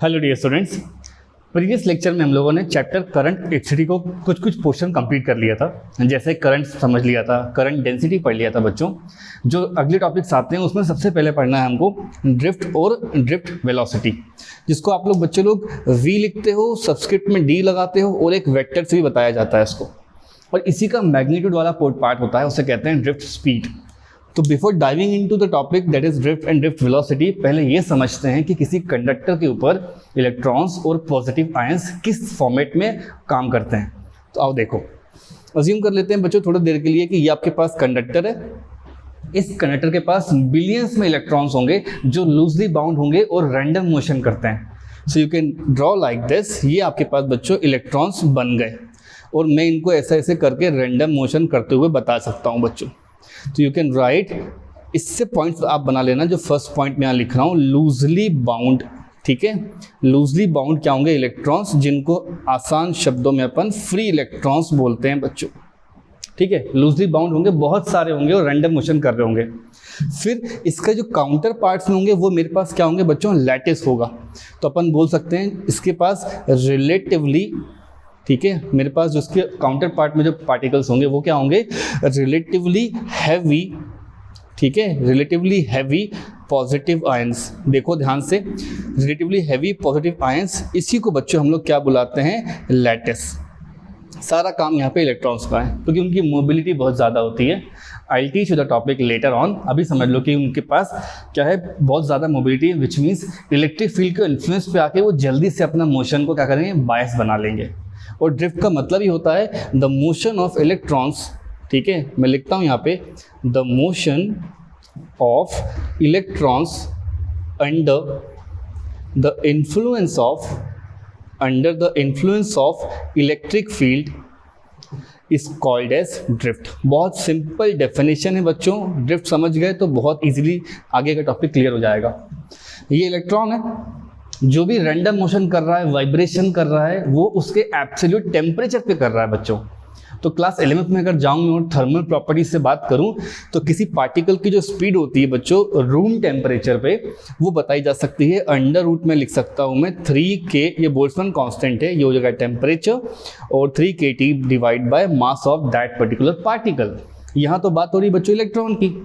Hello dear students, previous lecture में हम लोगों ने चैप्टर करंट इलेक्ट्रिसिटी को कुछ पोर्शन कंप्लीट कर लिया था। जैसे करंट समझ लिया था, करंट डेंसिटी पढ़ लिया था बच्चों। जो अगले टॉपिक्स आते हैं उसमें सबसे पहले पढ़ना है हमको ड्रिफ्ट और ड्रिफ्ट वेलोसिटी, जिसको आप लोग बच्चे लोग वी लिखते हो, सबस्क्रिप्ट में डी लगाते हो और एक वेक्टर से भी बताया जाता है इसको। और इसी का मैग्नीट्यूड वाला पार्ट होता है, उसे कहते हैं ड्रिफ्ट स्पीड। तो before diving into the topic that is drift and drift velocity, पहले ये समझते हैं कि किसी कंडक्टर के ऊपर इलेक्ट्रॉन्स और पॉजिटिव आयंस किस फॉर्मेट में काम करते हैं। तो आओ देखो, अज्यूम कर लेते हैं बच्चों थोड़ी देर के लिए कि ये आपके पास कंडक्टर है। इस कंडक्टर के पास बिलियंस में इलेक्ट्रॉन्स होंगे जो लूजली बाउंड होंगे और रैंडम मोशन करते हैं। So you can draw like this. ये आपके पास बच्चों इलेक्ट्रॉन्स बन गए और मैं इनको ऐसे ऐसे करके रैंडम मोशन करते हुए बता सकता हूँ बच्चों। तो यू कैन राइट, इससे पॉइंट्स आप बना लेना। जो फर्स्ट पॉइंट मैं यहाँ लिख रहा हूँ लूजली बाउंड, ठीक है। लूजली बाउंड क्या होंगे? इलेक्ट्रॉन्स, जिनको आसान शब्दों में अपन फ्री इलेक्ट्रॉन्स बोलते हैं बच्चों, ठीक है। लूजली बाउंड होंगे, बहुत सारे होंगे और रैंडम मोशन कर रहे होंगे। फिर इसका जो काउंटर पार्ट्स होंगे वो मेरे पास क्या होंगे बच्चों? लैटिस होगा। तो अपन बोल सकते हैं इसके पास रिलेटिवली, ठीक है, मेरे पास जो उसके काउंटर पार्ट में जो पार्टिकल्स होंगे वो क्या होंगे? रिलेटिवली हैवी, ठीक है, रिलेटिवली हैवी पॉजिटिव आयंस। देखो ध्यान से, रिलेटिवली हैवी पॉजिटिव आयंस, इसी को बच्चों हम लोग क्या बुलाते हैं? लैटिस। सारा काम यहाँ पे इलेक्ट्रॉन्स का है क्योंकि उनकी मोबिलिटी बहुत ज़्यादा होती है। I teach you the topic later on. अभी समझ लो कि उनके पास क्या है? बहुत ज़्यादा मोबिलिटी है, विच मीन्स इलेक्ट्रिक फील्ड के इन्फ्लुएंस पे आके वो जल्दी से अपना मोशन को क्या करेंगे? बायस बना लेंगे। और ड्रिफ्ट का मतलब ही होता है द मोशन ऑफ इलेक्ट्रॉन्स, ठीक है। मैं लिखता हूँ यहाँ पे the motion of electrons under the influence of electric field is called as drift. बहुत सिंपल डेफिनेशन है बच्चों। ड्रिफ्ट समझ गए तो बहुत इजीली आगे का टॉपिक क्लियर हो जाएगा। ये इलेक्ट्रॉन है, जो भी रैंडम मोशन कर रहा है, वाइब्रेशन कर रहा है, वो उसके एब्सोल्यूट टेम्परेचर पे कर रहा है बच्चों। तो क्लास 11th में अगर जाऊँ मैं और थर्मल प्रॉपर्टीज से बात करूं तो किसी पार्टिकल की जो स्पीड होती है बच्चों रूम टेम्परेचर पे, वो बताई जा सकती है अंडर रूट में लिख सकता हूं मैं 3K, ये बोल्ट्जमैन कांस्टेंट है, ये हो जाएगा टेम्परेचर, और 3kT divide by mass of that particular particle. यहाँ तो बात हो रही बच्चों इलेक्ट्रॉन की,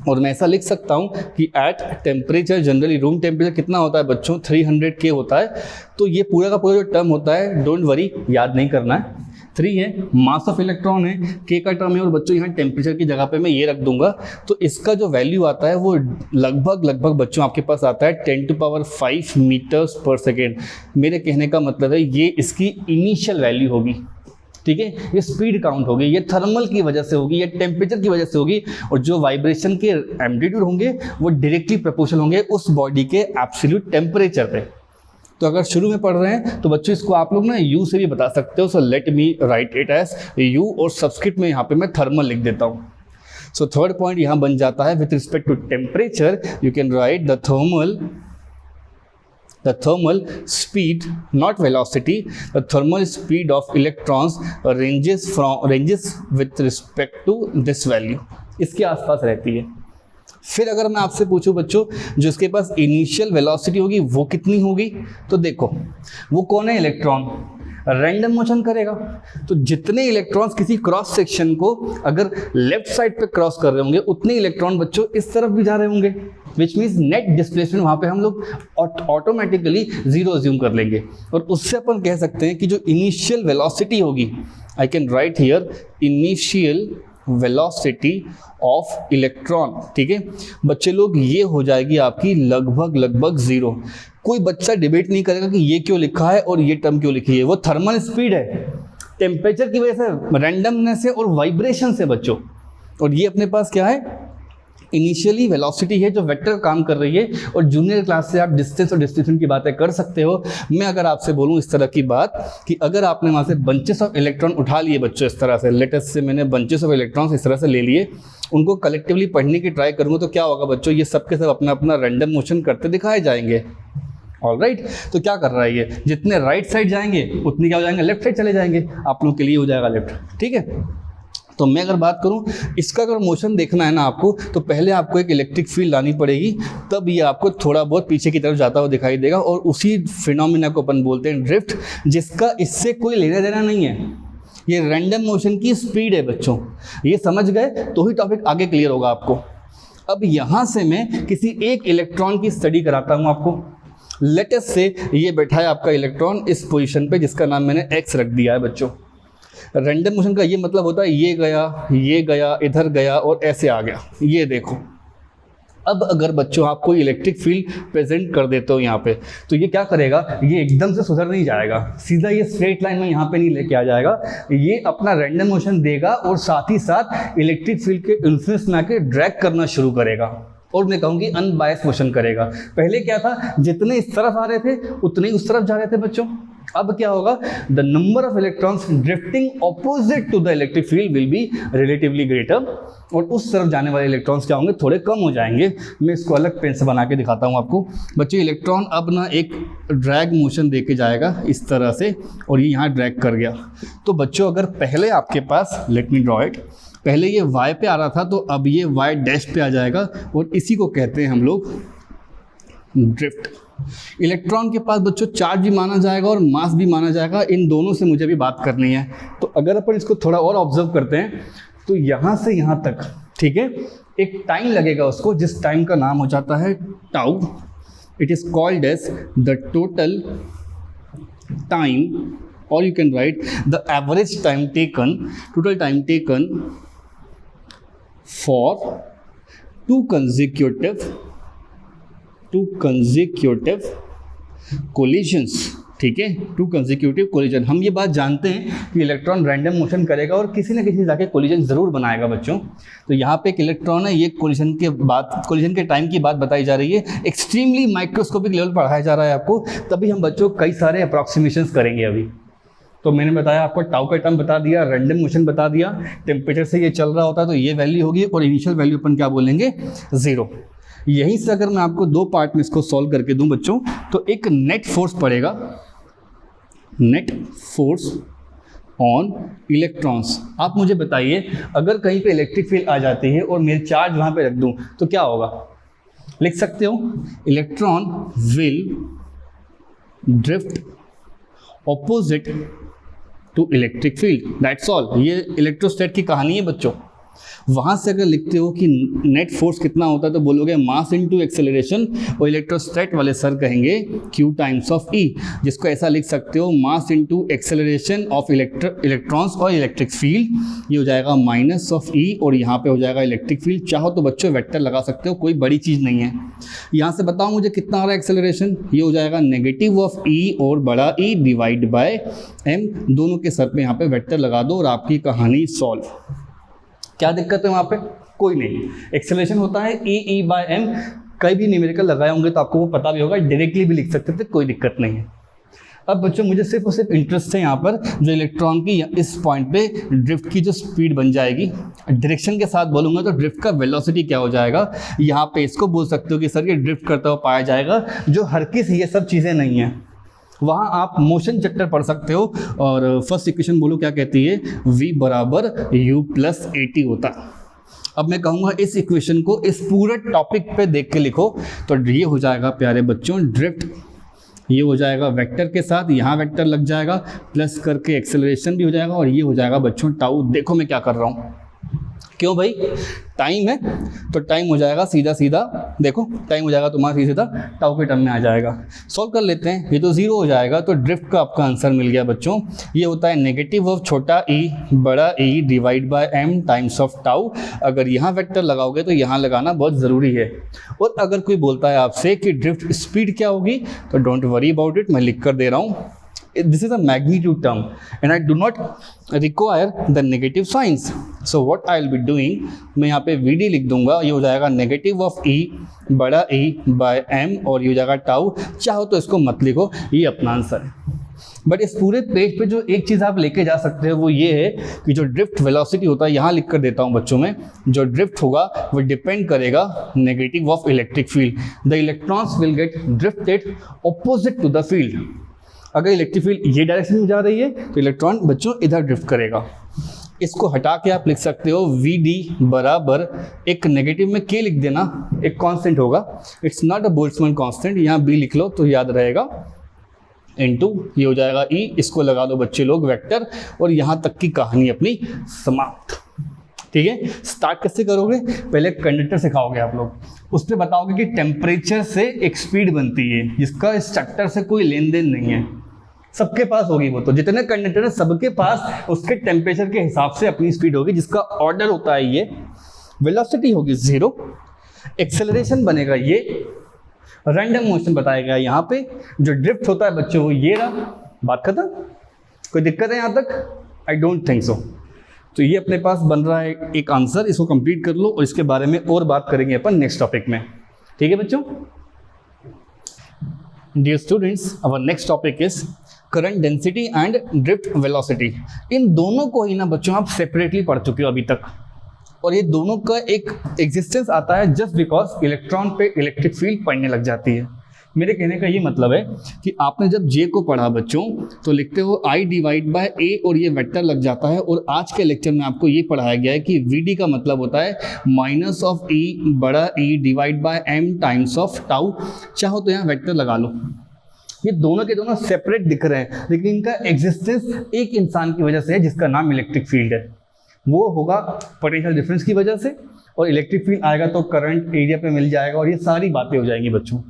और मैं ऐसा लिख सकता हूँ कि at temperature, generally room temperature कितना होता है बच्चों? 300K होता है। तो ये पूरा का पूरा जो टर्म होता है, डोंट वरी, याद नहीं करना है। 3 है, मास ऑफ इलेक्ट्रॉन है, K का टर्म है, और बच्चों यहाँ टेम्परेचर की जगह पे मैं ये रख दूंगा। तो इसका जो वैल्यू आता है वो लगभग बच्चों आपके पास आता है 10⁵ मीटर्स पर सेकेंड। मेरे कहने का मतलब है ये इसकी इनिशियल वैल्यू होगी, ठीक है। ये स्पीड काउंट होगी, ये थर्मल की वजह से होगी, ये टेम्परेचर की वजह से होगी, और जो वाइब्रेशन के एम्पलीट्यूड होंगे वो डायरेक्टली प्रोपोर्शनल होंगे उस बॉडी के एब्सोल्यूट टेम्परेचर पे। तो अगर शुरू में पढ़ रहे हैं तो बच्चों इसको आप लोग ना यू से भी बता सकते हो। So let me write it as you, और सबस्क्रिप्ट में यहाँ पे मैं थर्मल लिख देता हूँ। सो थर्ड पॉइंट यहाँ बन जाता है with respect to temperature, you can write the thermal speed, not velocity, the thermal speed of electrons ranges with respect to this value, इसके आसपास रहती है। फिर अगर मैं आपसे पूछूं बच्चों जो इसके पास इनिशियल वेलोसिटी होगी वो कितनी होगी? तो देखो वो कौन है? इलेक्ट्रॉन रैंडम मोशन करेगा। तो जितने इलेक्ट्रॉन्स किसी क्रॉस सेक्शन को अगर लेफ्ट साइड पे क्रॉस कर रहे होंगे, उतने इलेक्ट्रॉन बच्चों इस तरफ भी जा रहे होंगे, विच मीन्स नेट डिस्प्लेसमेंट वहाँ पे हम लोग ऑटोमेटिकली 0 अज्यूम कर लेंगे। और उससे अपन कह सकते हैं कि जो इनिशियल वेलोसिटी होगी, आई can write here initial velocity of electron, ठीक है बच्चे लोग, ये हो जाएगी आपकी लगभग 0। कोई बच्चा डिबेट नहीं करेगा कि ये क्यों लिखा है और ये टर्म क्यों लिखी है। वो थर्मल स्पीड है, टेम्परेचर की वजह से, रैंडमनेस से और वाइब्रेशन से बच्चों। और ये अपने पास क्या है? इनिशियली वेलोसिटी है जो वेक्टर काम कर रही है। और जूनियर क्लास से आप डिस्टेंस और डिस्ट्रीब्यूशन की बातें कर सकते हो। मैं अगर आपसे बोलूं इस तरह की बात कि अगर आपने वहाँ से बंचेस ऑफ इलेक्ट्रॉन उठा लिए बच्चों इस तरह से, लेटेस्ट से मैंने बंचेस ऑफ इलेक्ट्रॉन्स इस तरह से ले लिए, उनको कलेक्टिवली पढ़ने की ट्राई करूँगा तो क्या होगा बच्चों? ये सब के सब अपना अपना रैंडम मोशन करते दिखाए जाएंगे। ऑलराइट, तो क्या कर रहा है ये? जितने राइट साइड जाएंगे उतनी क्या हो जाएंगे? लेफ्ट साइड चले जाएंगे। आप लोगों के लिए हो जाएगा लेफ्ट, ठीक है। तो मैं अगर बात करूं, इसका अगर मोशन देखना है ना आपको, तो पहले आपको एक इलेक्ट्रिक फील्ड लानी पड़ेगी, तब ये आपको थोड़ा बहुत पीछे की तरफ जाता हुआ दिखाई देगा, और उसी फिनोमिना को अपन बोलते हैं ड्रिफ्ट, जिसका इससे कोई लेना देना नहीं है। ये रैंडम मोशन की स्पीड है बच्चों। ये समझ गए तो ही टॉपिक आगे क्लियर होगा आपको। अब यहाँ से मैं किसी एक इलेक्ट्रॉन की स्टडी कराता हूँ आपको। लेटेस्ट से ये बैठा है आपका इलेक्ट्रॉन इस पोजीशन पे, जिसका नाम मैंने एक्स रख दिया है बच्चों। रैंडम मोशन का ये मतलब होता है ये गया, इधर गया और ऐसे आ गया। ये देखो, अब अगर बच्चों आप कोई इलेक्ट्रिक फील्ड प्रेजेंट कर देते हो यहाँ पे, तो ये क्या करेगा, ये एकदम से सुधर नहीं जाएगा, सीधा ये स्ट्रेट लाइन में यहाँ पे नहीं लेके आ जाएगा। ये अपना रैंडम मोशन देगा और साथ ही साथ इलेक्ट्रिक फील्ड के इन्फ्लुएंस में आके ड्रैग करना शुरू करेगा, और मैं कहूँगी अनबायस मोशन करेगा। पहले क्या था, जितने इस तरफ आ रहे थे उतने ही उस तरफ जा रहे थे बच्चों। अब क्या होगा, the number of electrons drifting opposite to the electric field will be relatively greater, और उस तरफ जाने वाले इलेक्ट्रॉन्स क्या होंगे, थोड़े कम हो जाएंगे। मैं इसको अलग पेन से बना के दिखाता हूँ आपको। बच्चों इलेक्ट्रॉन अब ना एक ड्रैग मोशन दे के जाएगा इस तरह से, और ये यहाँ ड्रैग कर गया। तो बच्चों अगर पहले आपके पास, लेट मी ड्रॉ इट, पहले ये y पे आ रहा था, तो अब ये y डैश पे आ जाएगा, और इसी को कहते हैं हम लोग ड्रिफ्ट। इलेक्ट्रॉन के पास बच्चों चार्ज भी माना जाएगा और मास भी माना जाएगा। इन दोनों से मुझे भी बात करनी है। तो अगर अपन इसको थोड़ा और ऑब्जर्व करते हैं, तो यहाँ से यहाँ तक, ठीक है, एक टाइम लगेगा उसको, जिस टाइम का नाम हो जाता है tau. It is called as the total time, or you can write the average time taken, total time taken for two consecutive collisions, ठीक है, टू कंसेक्यूटिव कोलिजन। हम ये बात जानते हैं कि इलेक्ट्रॉन रैंडम मोशन करेगा और किसी न किसी जाके कोलिजन ज़रूर बनाएगा बच्चों। तो यहाँ पे एक इलेक्ट्रॉन है, ये कोलिजन के टाइम की बात बताई जा रही है, एक्सट्रीमली माइक्रोस्कोपिक लेवल पढ़ाया जा रहा है आपको। तभी हम बच्चों कई सारे अप्रॉक्सीमेशंस करेंगे अभी। तो मैंने बताया आपको, टाउ का टर्म बता दिया, रैंडम मोशन बता दिया, टेम्परेचर से ये चल रहा होता है तो ये वैल्यू होगी, और इनिशियल वैल्यू अपन क्या बोलेंगे, 0। यहीं से अगर मैं आपको दो पार्ट में इसको सॉल्व करके दूं बच्चों, तो एक नेट फोर्स पड़ेगा, नेट फोर्स ऑन इलेक्ट्रॉन्स। आप मुझे बताइए, अगर कहीं पे इलेक्ट्रिक फील्ड आ जाती है और मेरे चार्ज वहाँ पे रख दूं, तो क्या होगा, लिख सकते हो, electron will drift opposite to electric field, that's all. ये इलेक्ट्रोस्टैट की कहानी है बच्चों। वहाँ से अगर लिखते हो कि नेट फोर्स कितना होता है, तो बोलोगे मास इनटू एक्सेलरेशन, और इलेक्ट्रोस्टैट वाले सर कहेंगे Q टाइम्स ऑफ E, जिसको ऐसा लिख सकते हो, mass into acceleration of electrons और इलेक्ट्रिक फील्ड। ये हो जाएगा माइनस ऑफ E, और यहाँ पे हो जाएगा इलेक्ट्रिक फील्ड। चाहो तो बच्चों वेक्टर लगा सकते हो, कोई बड़ी चीज़ नहीं है। यहाँ से बताओ मुझे कितना आ रहा है एक्सेलरेशन, ये हो जाएगा नेगेटिव ऑफ E और बड़ा E डिवाइड बाय M। दोनों के सर पे यहाँ पे वेक्टर लगा दो और आपकी कहानी सॉल्व। क्या दिक्कत है वहाँ पे, कोई नहीं। एक्सेलरेशन होता है E/m, कई भी न्यूमेरिकल लगाए होंगे तो आपको वो पता भी होगा, डायरेक्टली भी लिख सकते थे, कोई दिक्कत नहीं है। अब बच्चों मुझे सिर्फ और सिर्फ इंटरेस्ट है यहाँ पर, जो इलेक्ट्रॉन की इस पॉइंट पे ड्रिफ्ट की जो स्पीड बन जाएगी, डायरेक्शन के साथ बोलूँगा तो ड्रिफ्ट का वेलोसिटी क्या हो जाएगा। यहाँ पे इसको बोल सकते हो कि सर ये ड्रिफ्ट करता हुआ पाया जाएगा, जो हर किसी ये सब चीज़ें नहीं हैं। वहाँ आप मोशन चैप्टर पढ़ सकते हो, और फर्स्ट इक्वेशन बोलो क्या कहती है, v बराबर u प्लस AT होता। अब मैं कहूँगा इस इक्वेशन को इस पूरे टॉपिक पे देख के लिखो, तो ये हो जाएगा प्यारे बच्चों ड्रिफ्ट, ये हो जाएगा वेक्टर के साथ, यहाँ वेक्टर लग जाएगा, प्लस करके एक्सेलरेशन भी हो जाएगा, और ये हो जाएगा बच्चों टाउ। देखो मैं क्या कर रहा हूँ, क्यों भाई, टाइम है तो टाइम हो जाएगा सीधा सीधा, देखो टाइम हो जाएगा तुम्हारा सीधा टाउ के टर्म में आ जाएगा। सॉल्व कर लेते हैं, ये तो 0 हो जाएगा, तो ड्रिफ्ट का आपका आंसर मिल गया बच्चों। ये होता है नेगेटिव ऑफ छोटा e बड़ा E divide by m times of tau. अगर यहाँ वेक्टर लगाओगे तो यहाँ लगाना बहुत ज़रूरी है। और अगर कोई बोलता है आपसे कि ड्रिफ्ट स्पीड क्या होगी, तो डोंट वरी अबाउट इट, मैं लिख कर दे रहा हूँ। This is a magnitude term and I do not require the negative signs. So what I will be doing, मैं यहाँ पे VD लिख दूंगा, ये हो जाएगा नेगेटिव ऑफ E बड़ा E बाय M, और ये हो जाएगा टाउ। चाहो तो इसको मत लिखो, ये अपना आंसर है। बट इस पूरे पेज पे जो एक चीज़ आप लेके जा सकते हो वो ये है कि जो ड्रिफ्ट वेलोसिटी होता है, यहाँ लिख कर देता हूँ बच्चों में, जो ड्रिफ्ट होगा वो डिपेंड करेगा negative of electric field. The electrons will get drifted opposite to the field. अगर इलेक्ट्रिक फील्ड ये डायरेक्शन में जा रही है तो इलेक्ट्रॉन बच्चों इधर ड्रिफ्ट करेगा। इसको हटा के आप लिख सकते हो वी डी बराबर एक नेगेटिव में के लिख देना, एक कांस्टेंट होगा, it's not a Boltzmann constant, यहाँ बी लिख लो तो याद रहेगा, इनटू ये हो जाएगा ई, इसको लगा दो बच्चे लोग वेक्टर, और यहाँ तक की कहानी अपनी समाप्त। ठीक है, स्टार्ट कैसे करोगे, पहले कंडक्टर सिखाओगे आप लोग, उस पर बताओगे कि टेम्परेचर से एक स्पीड बनती है जिसका इस चैप्टर से कोई लेन देन नहीं है, सबके पास होगी वो, तो जितने कंडक्टर है सबके पास उसके टेम्परेचर के हिसाब से अपनी स्पीड होगी, जिसका ऑर्डर होता है ये, वेलोसिटी होगी 0, एक्सेलरेशन बनेगा ये, रैंडम मोशन बताएगा यहाँ पे, जो ड्रिफ्ट होता है बच्चों वो ये रहा, बात खत्म। कोई दिक्कत है यहाँ तक? I don't think so. तो ये अपने पास बन रहा है एक आंसर, इसको कंप्लीट कर लो और इसके बारे में और बात करेंगे अपन नेक्स्ट टॉपिक में। ठीक है बच्चों? Dear students, our next topic is current density and drift velocity. इन दोनों को ही ना बच्चों आप सेपरेटली पढ़ चुके हो अभी तक, और ये दोनों का एक एग्जिस्टेंस आता है जस्ट बिकॉज इलेक्ट्रॉन पे इलेक्ट्रिक फील्ड पड़ने लग जाती है। मेरे कहने का ये मतलब है कि आपने जब जे को पढ़ा बच्चों तो लिखते हो I डिवाइड बाय ए और ये वेक्टर लग जाता है, और आज के लेक्चर में आपको ये पढ़ाया गया है कि VD का मतलब होता है माइनस ऑफ E बड़ा E divide by M times of tau. चाहो तो यहाँ वेक्टर लगा लो। ये दोनों के दोनों सेपरेट दिख रहे हैं, लेकिन इनका एग्जिस्टेंस एक इंसान की वजह से है जिसका नाम इलेक्ट्रिक फील्ड है। वो होगा पोटेंशियल डिफरेंस की वजह से, और इलेक्ट्रिक फील्ड आएगा तो करंट एरिया पे मिल जाएगा, और ये सारी बातें हो जाएंगी बच्चों।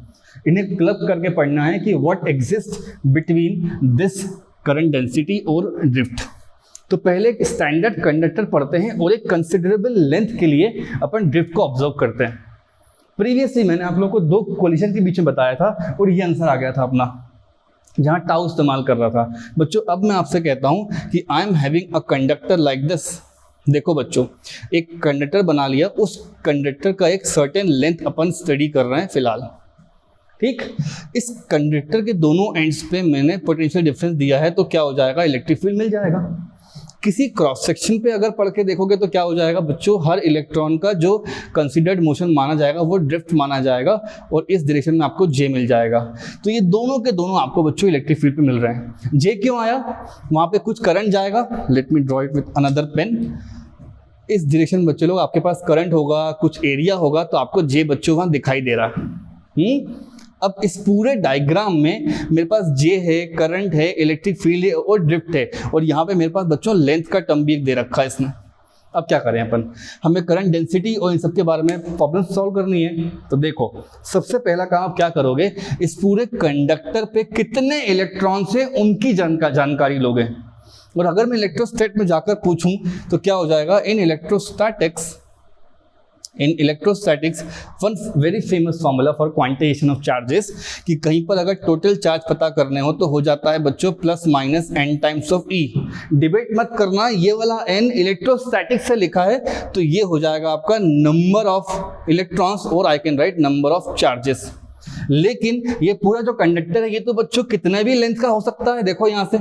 इन्हें क्लब करके पढ़ना है कि what exist between this current density और ड्रिफ्ट। तो पहले एक स्टैंडर्ड कंडक्टर पढ़ते हैं और एक कंसिडरेबल लेंथ के लिए अपन ड्रिफ्ट को ऑब्जर्व करते हैं। प्रीवियसली मैंने आप लोगों को 2 कोलिजन के बीच में बताया था और ये आंसर आ गया था अपना, जहाँ टाउ इस्तेमाल कर रहा था। बच्चों अब मैं आपसे कहता हूँ कि I am having a conductor like this. देखो बच्चों, एक कंडक्टर बना लिया, उस कंडक्टर का एक सर्टेन लेंथ अपन स्टडी कर रहे हैं फिलहाल। ठीक, इस कंडक्टर के दोनों एंड्स पे मैंने पोटेंशियल डिफरेंस दिया है, तो क्या हो जाएगा, इलेक्ट्रिक फील्ड मिल जाएगा। किसी क्रॉस सेक्शन पे अगर पढ़ के देखोगे तो क्या हो जाएगा बच्चों, हर इलेक्ट्रॉन का जो कंसीडर्ड मोशन माना जाएगा वो ड्रिफ्ट माना जाएगा, और इस डायरेक्शन में आपको जे मिल जाएगा। तो ये दोनों के दोनों आपको बच्चों इलेक्ट्रिक फील्ड पे मिल रहे हैं। जे क्यों आया, वहाँ पे कुछ करंट जाएगा, let me draw it with another pen. इस डायरेक्शन बच्चे लोग आपके पास करंट होगा, कुछ एरिया होगा, तो आपको जे बच्चों वहाँ दिखाई दे रहा है। अब इस पूरे डायग्राम में मेरे पास जे है, करंट है, इलेक्ट्रिक फील्ड है और ड्रिफ्ट है, और यहाँ पे मेरे पास बच्चों लेंथ का टर्म भी एक दे रखा है इसने। अब क्या करें अपन, हमें करंट डेंसिटी और इन सब के बारे में प्रॉब्लम सॉल्व करनी है। तो देखो सबसे पहला काम आप क्या करोगे, इस पूरे कंडक्टर पे कितने इलेक्ट्रॉन्स हैं उनकी जानकारी लोगे। और अगर मैं इलेक्ट्रोस्टैट में जाकर पूछूं तो क्या हो जाएगा, in electrostatics one very famous formula for quantization of charges, कि कहीं पर अगर टोटल चार्ज पता करने हो तो हो जाता है बच्चों plus minus n times of E। Debate मत करना, ये वाला n इलेक्ट्रोस्टैटिक्स से लिखा है तो ये हो जाएगा आपका नंबर ऑफ इलेक्ट्रॉन्स, और आई can write number of charges. लेकिन ये पूरा जो कंडक्टर है ये तो बच्चों कितने भी लेंथ का हो सकता है। देखो यहाँ से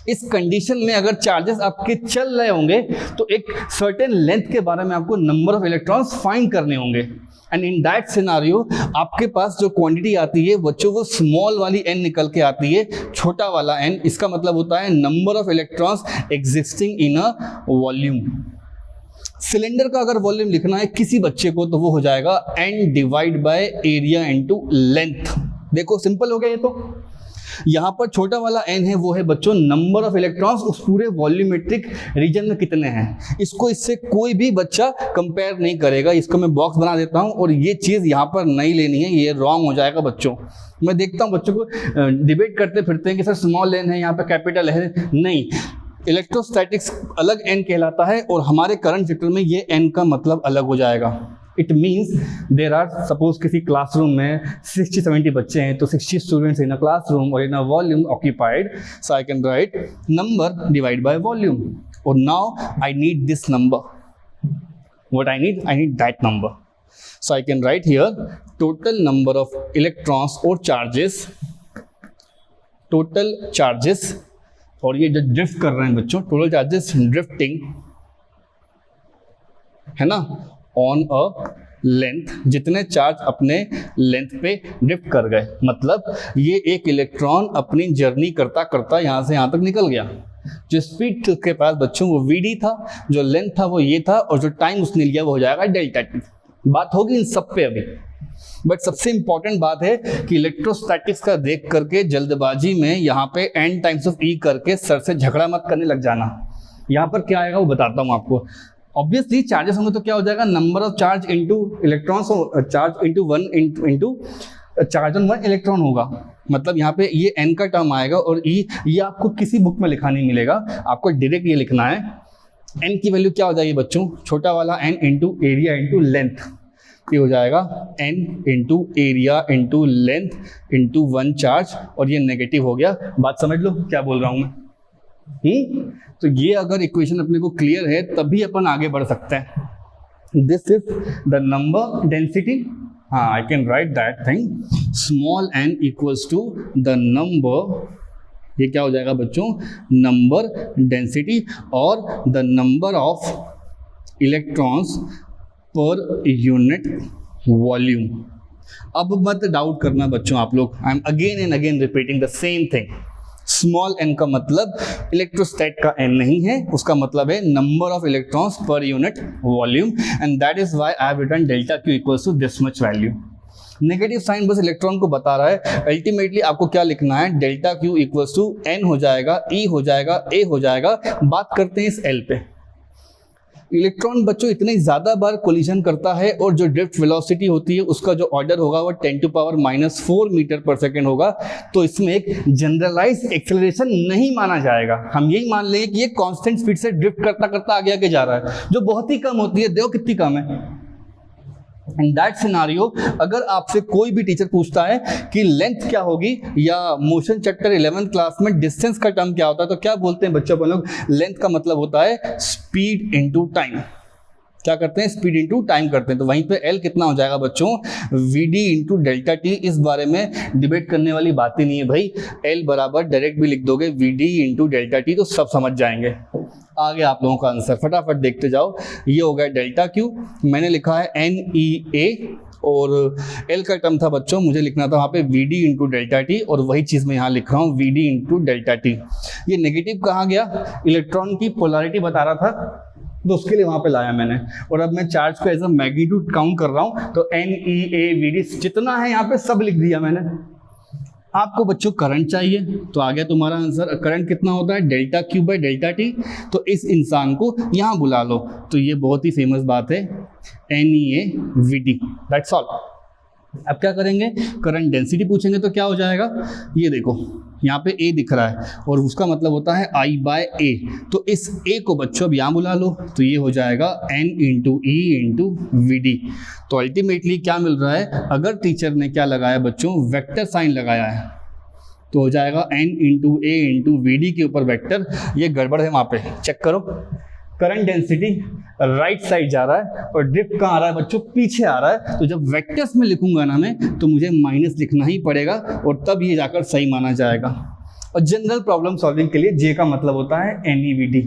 इस कंडीशन में अगर चार्जेस आपके चल रहे होंगे तो एक सर्टेन लेंथ के बारे में आपको नंबर ऑफ इलेक्ट्रॉन्स फाइंड करने होंगे, एंड इन दैट सिनारियो आपके पास जो क्वांटिटी आती है बच्चों वो स्मॉल वाली n निकल के आती है, छोटा वाला n। इसका मतलब होता है number of electrons existing in a volume. Cylinder का अगर वॉल्यूम लिखना है किसी बच्चे को तो वो हो जाएगा n divide by area into length. देखो सिंपल हो गया ये। तो यहाँ पर छोटा वाला n है वो है बच्चों नंबर ऑफ इलेक्ट्रॉन्स उस पूरे वॉल्यूमेट्रिक रीजन में कितने हैं। इसको इससे कोई भी बच्चा कंपेयर नहीं करेगा। इसको मैं बॉक्स बना देता हूँ, और ये चीज़ यहाँ पर नहीं लेनी है, ये रॉन्ग हो जाएगा बच्चों। मैं देखता हूँ बच्चों को डिबेट करते फिरते हैं कि सर स्मॉल n है, यहाँ पर कैपिटल है। नहीं, इलेक्ट्रोस्टैटिक्स अलग n कहलाता है और हमारे करंट चैप्टर में ये n का मतलब अलग हो जाएगा। It means there are, suppose किसी क्लासरूम में 60-70 बच्चे हैं, तो 60 स्टूडेंट्स इन अ क्लासरूम और in a volume occupied, so I can write number divide by volume. और now I need this number, what I need that number, so I can write here total number of electrons और charges, total charges, और ये जो drift कर रहे हैं बच्चों, total charges drifting है ना, ऑन अ लेंथ, जितने चार्ज अपने लेंथ पे ड्रिफ्ट कर गए। मतलब ये एक इलेक्ट्रॉन अपनी जर्नी करता करता यहाँ से यहाँ तक निकल गया। जो स्पीड थी उसके पास बच्चों वो वीडी था, जो लेंथ था वो ये था, और जो टाइम उसने लिया वो हो जाएगा डेल्टा टी। बात होगी इन सब पे अभी, बट सबसे इंपॉर्टेंट बात है कि इलेक्ट्रोस्टैटिक्स का देख करके जल्दबाजी में यहाँ पे n टाइम्स ऑफ ई करके सर से झगड़ा मत करने लग जाना। यहाँ पर क्या आएगा वो बताता हूँ आपको। ऑब्वियसली चार्जेस होंगे तो क्या हो जाएगा, number of charge into electrons, charge into one into charge on one electron होगा। मतलब यहाँ पे ये n का टर्म आएगा और e ये आपको किसी बुक में लिखा नहीं मिलेगा, आपको डायरेक्ट ये लिखना है। n की वैल्यू क्या हो जाएगी बच्चों, छोटा वाला n into area into length, ये हो जाएगा n into area into length into one charge, और ये नेगेटिव हो गया। बात समझ लो क्या बोल रहा हूँ मैं। तो ये अगर इक्वेशन अपने को क्लियर है तभी अपन आगे बढ़ सकते हैं। This is the number density, हाँ I can write that thing, small n equals to the number, ये क्या हो जाएगा बच्चों, नंबर डेंसिटी और the number of electrons per unit volume. अब मत डाउट करना बच्चों आप लोग, I am again and again repeating the same thing. Small n का मतलब इलेक्ट्रोस्टैट का n नहीं है, उसका मतलब है number of electrons per unit volume, and that is why I have written delta Q equals to this much value. Negative sign बस electron को बता रहा है, अल्टीमेटली आपको क्या लिखना है, delta Q equals to n हो जाएगा, e हो जाएगा, a हो जाएगा। बात करते हैं इस l पे। इलेक्ट्रॉन बच्चों इतने ज़्यादा बार कोलिजन करता है और जो ड्रिफ्ट वेलोसिटी होती है उसका जो ऑर्डर होगा वो 10⁻⁴ मीटर पर सेकेंड होगा। तो इसमें एक जनरलाइज एक्सेलरेशन नहीं माना जाएगा, हम यही मान लेंगे कि ये कांस्टेंट स्पीड से ड्रिफ्ट करता करता आगे आगे जा रहा है, जो बहुत ही कम होती है। देखो कितनी कम है। इन दैट सिनारियो अगर आपसे कोई भी टीचर पूछता है कि लेंथ क्या होगी या मोशन चैप्टर 11th क्लास में डिस्टेंस का टर्म क्या होता है, तो क्या बोलते हैं बच्चों अपन लोग, लेंथ का मतलब होता है स्पीड इनटू टाइम। क्या करते हैं, स्पीड इनटू टाइम करते हैं। तो वहीं पे L कितना हो जाएगा बच्चों, VD इंटू डेल्टा टी। इस बारे में डिबेट करने वाली बात ही नहीं है भाई, L बराबर डायरेक्ट भी लिख दोगे VD इंटू डेल्टा टी तो सब समझ जाएंगे। आगे आप लोगों का आंसर फटाफट देखते जाओ। ये हो गया डेल्टा क्यू, मैंने लिखा है NEA, और L का टर्म था बच्चों, मुझे लिखना था वहाँ पे VD इंटू डेल्टा टी, और वही चीज़ मैं यहाँ लिख रहा हूँ VD इंटू डेल्टा टी। ये नेगेटिव कहाँ गया, इलेक्ट्रॉन की पोलैरिटी बता रहा था तो उसके लिए वहाँ पे लाया मैंने। और अब मैं चार्ज को एज अ मैग्नीट्यूड काउंट कर रहा हूँ, तो NEA VD जितना है यहाँ पे सब लिख दिया मैंने। आपको बच्चों करंट चाहिए तो आ गया तुम्हारा आंसर। करंट कितना होता है, delta Q by delta T. तो इस इंसान को यहाँ बुला लो, तो ये बहुत ही फेमस बात है, NEA VD, दैट्स ऑल। अब क्या करेंगे, करंट डेंसिटी पूछेंगे तो क्या हो जाएगा, ये देखो यहाँ पे A दिख रहा है और उसका मतलब होता है I/A। तो इस A को बच्चों अब यहाँ बुला लो, तो ये हो जाएगा N into E into VD। तो अल्टीमेटली क्या मिल रहा है, अगर टीचर ने क्या लगाया बच्चों, वेक्टर साइन लगाया है, तो हो जाएगा N into A into VD के ऊपर वेक्टर। ये गड़बड़ है, वहाँ पे चेक करो। करंट डेंसिटी राइट साइड जा रहा है और ड्रिफ्ट कहाँ आ रहा है बच्चों, पीछे आ रहा है। तो जब वेक्टर्स में लिखूंगा ना मैं, तो मुझे माइनस लिखना ही पड़ेगा और तब ये जाकर सही माना जाएगा। और जनरल प्रॉब्लम सॉल्विंग के लिए J का मतलब होता है NEVD।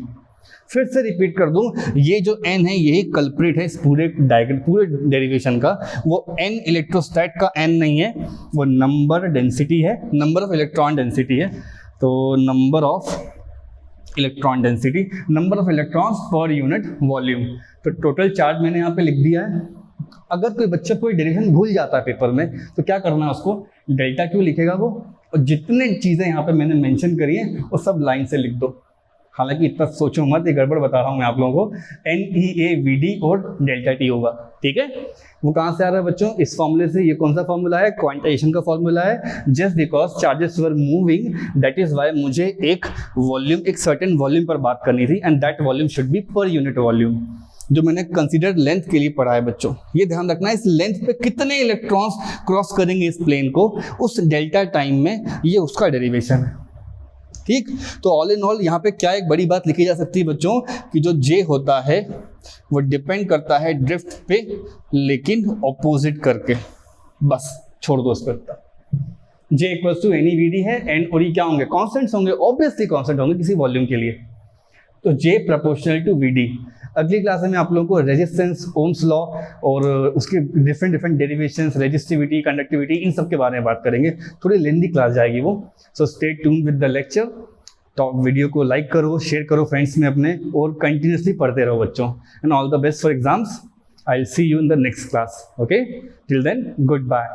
फिर से रिपीट कर दूं, ये जो N है यही कल्प्रिट है इस पूरे डायग्राम, पूरे डेरिवेशन का। वो N इलेक्ट्रोस्टैट का N नहीं है, वो नंबर डेंसिटी है, नंबर ऑफ इलेक्ट्रॉन डेंसिटी है। तो number of electron density, number of electrons per unit volume. तो टोटल चार्ज मैंने यहाँ पे लिख दिया है। अगर कोई बच्चा कोई डेरिवेशन भूल जाता है पेपर में, तो क्या करना है उसको, डेल्टा क्यू लिखेगा वो, और जितने चीज़ें यहाँ पे मैंने मेंशन करी हैं वो सब लाइन से लिख दो। हालांकि इतना सोचो मत, ये गड़बड़ बता रहा हूँ मैं आप लोगों को। NEA VD और डेल्टा टी होगा, ठीक है। वो कहाँ से आ रहा है बच्चों, इस फॉर्मूले से। ये कौन सा फॉर्मूला है, क्वांटाइजेशन का फॉर्मूला है। Just because charges were moving, that is why मुझे एक वॉल्यूम, एक सर्टेन वॉल्यूम पर बात करनी थी, and that volume should be पर यूनिट वॉल्यूम, जो मैंने कंसीडर लेंथ के लिए पढ़ा है बच्चों। ये ध्यान रखना है, इस लेंथ पे कितने इलेक्ट्रॉन्स क्रॉस करेंगे इस प्लेन को उस डेल्टा टाइम में, ये उसका डेरिवेशन है, ठीक। तो ऑल इन ऑल यहाँ पे क्या एक बड़ी बात लिखी जा सकती है बच्चों, कि जो J होता है वो डिपेंड करता है ड्रिफ्ट पे, लेकिन ऑपोजिट करके, बस छोड़ दो इसको। J इक्वल्स टू NEVD है, N और E क्या होंगे, कॉन्स्टेंट्स होंगे, ऑब्वियसली कॉन्स्टेंट होंगे किसी वॉल्यूम के लिए। तो J प्रोपोर्शनल टू VD। अगली क्लास में आप लोगों को रेजिस्टेंस, ओम्स लॉ और उसके डिफरेंट डेरिवेशंस, रेजिस्टिविटी, कंडक्टिविटी, इन सब के बारे में बात करेंगे। थोड़ी लेंदी क्लास जाएगी वो, so stay tuned with the lecture. तो वीडियो को लाइक करो, शेयर करो फ्रेंड्स में अपने, और कंटिन्यूसली पढ़ते रहो बच्चों। And all the best for exams. I will see you in the next class. Okay, till then good bye.